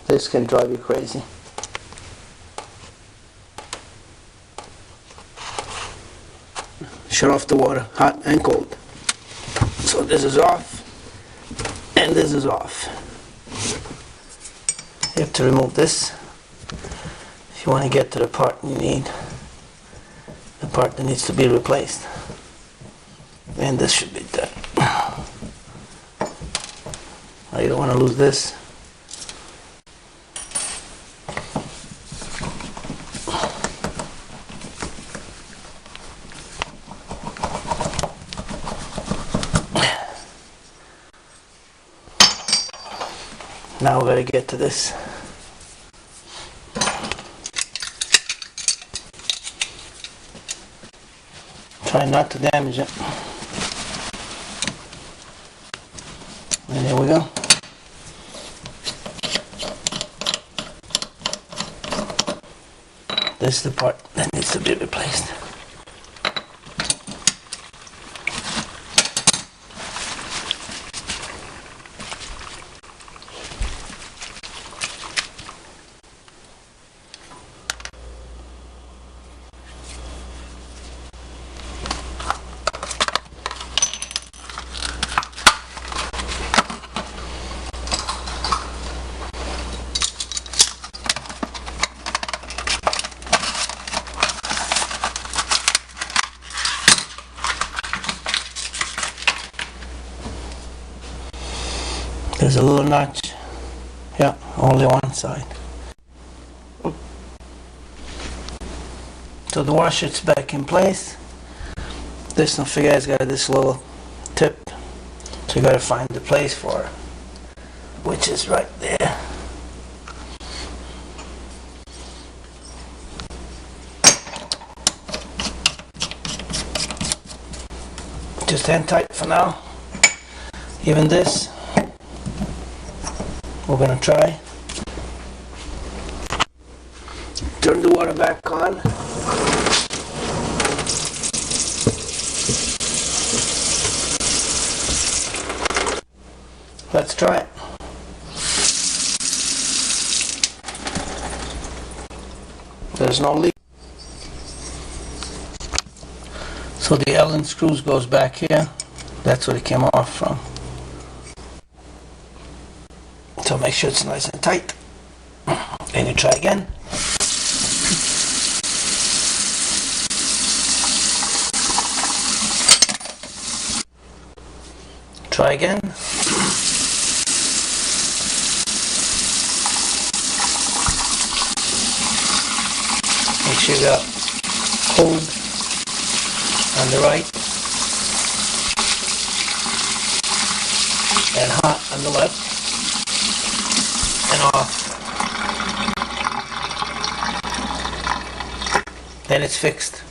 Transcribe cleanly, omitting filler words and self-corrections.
This can drive you crazy. Shut off the water, hot and cold. So this is off, and this is off. You have to remove this if you want to get to the part you need, the part that needs to be replaced. And this should be done. Now you don't want to lose this. Now we're going to get to this. Try not to damage it. And there we go. This is the part that needs to be replaced. There's a little notch. Yeah, only one side. So the washer's back in place. This, don't forget, it's got this little tip. So you gotta find the place for it, which is right there. Just hang tight for now. Even this, we're going to try. Turn the water back on. Let's try it. There's no leak. So the Allen screws goes back here. That's where it came off from. So make sure it's nice and tight. And you try again. Try again. Make sure you got cold on the right and hot on the left. And off. Then it's fixed.